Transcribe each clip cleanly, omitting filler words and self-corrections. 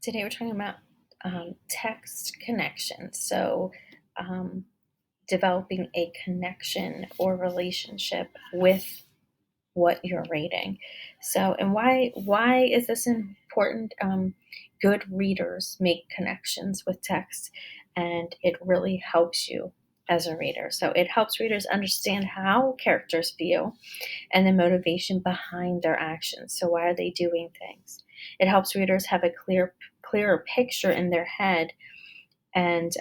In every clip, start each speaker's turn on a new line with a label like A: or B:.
A: Today we're talking about text connection. So, um, developing a connection or relationship with what you're reading. So, and why is this important? Good readers make connections with text, and it really helps you as a reader. So, it helps readers understand how characters feel and the motivation behind their actions. So, why are they doing things? It helps readers have a clearer picture in their head and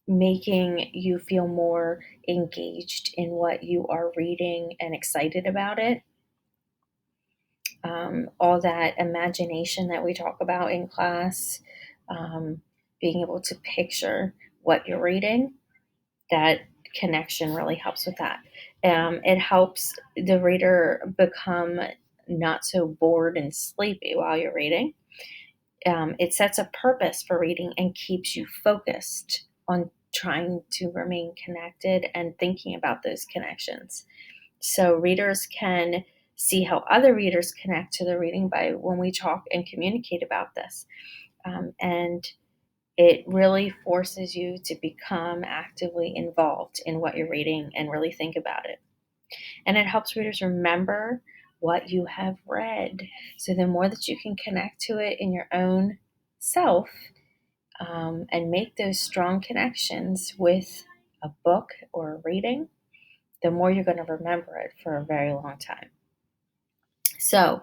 A: making you feel more engaged in what you are reading and excited about it. All that imagination that we talk about in class, being able to picture what you're reading, that connection really helps with that. It helps the reader become not so bored and sleepy while you're reading. It sets a purpose for reading and keeps you focused on trying to remain connected and thinking about those connections. So readers can see how other readers connect to the reading by when we talk and communicate about this. And it really forces you to become actively involved in what you're reading and really think about it. And it helps readers remember what you have read. So the more that you can connect to it in your own self, and make those strong connections with a book or a reading, the more you're going to remember it for a very long time. So,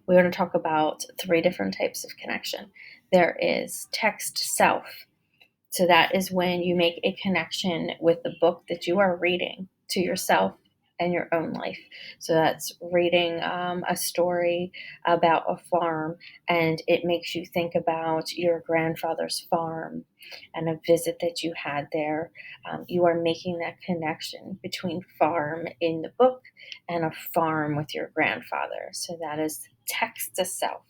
A: we're going to talk about three different types of connection. There is text self. So, that is when you make a connection with the book that you are reading to yourself and your own life. So, that's reading a story about a farm, and it makes you think about your grandfather's farm and a visit that you had there. You are making that connection between farm in the book and a farm with your grandfather. So, that is text to self.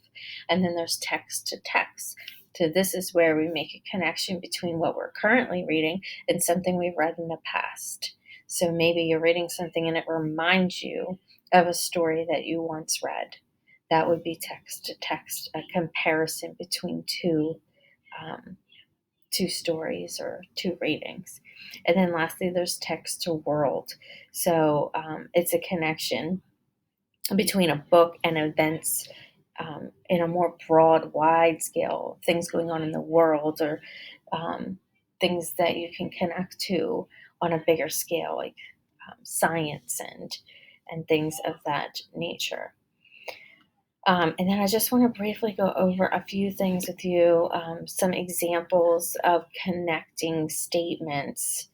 A: And then there's text to text. So this is where we make a connection between what we're currently reading and something we've read in the past. So maybe you're reading something and it reminds you of a story that you once read. That would be text to text, a comparison between two stories or two readings. And then lastly, there's text to world. So it's a connection between a book and events in a more broad, wide scale, things going on in the world or things that you can connect to on a bigger scale, like science and things of that nature. And then I just want to briefly go over a few things with you, some examples of connecting statements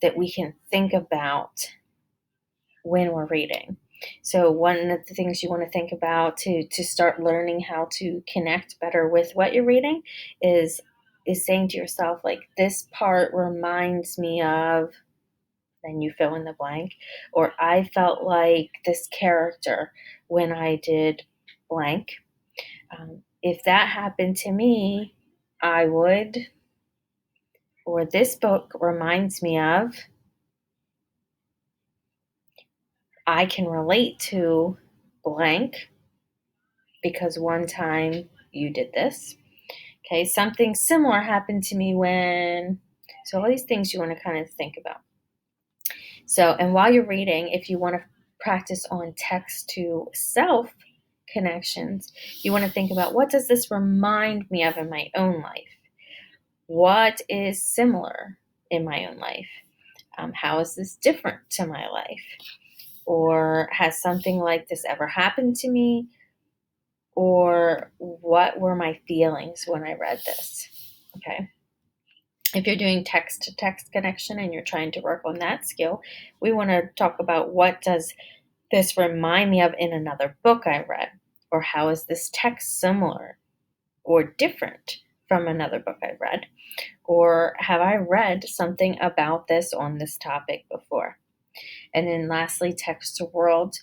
A: that we can think about when we're reading. So one of the things you want to think about to start learning how to connect better with what you're reading is saying to yourself, like, this part reminds me of, then you fill in the blank, or I felt like this character when I did blank. If that happened to me, I would, or this book reminds me of, I can relate to blank because one time you did this. Okay, something similar happened to me when, so all these things you want to kind of think about. So, and while you're reading, if you want to practice on text to self connections, you want to think about, what does this remind me of in my own life? What is similar in my own life? How is this different to my life? Or has something like this ever happened to me? Or what were my feelings when I read this? Okay. If you're doing text to text connection and you're trying to work on that skill, we want to talk about, what does this remind me of in another book I read? Or how is this text similar or different from another book I read? Or have I read something about this on this topic before? And then lastly, text to world.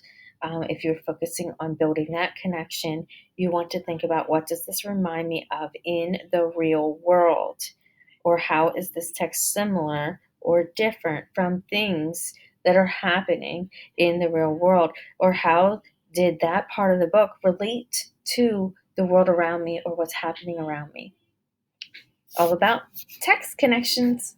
A: If you're focusing on building that connection, you want to think about, what does this remind me of in the real world? Or how is this text similar or different from things that are happening in the real world? Or how did that part of the book relate to the world around me or what's happening around me. All about text connections.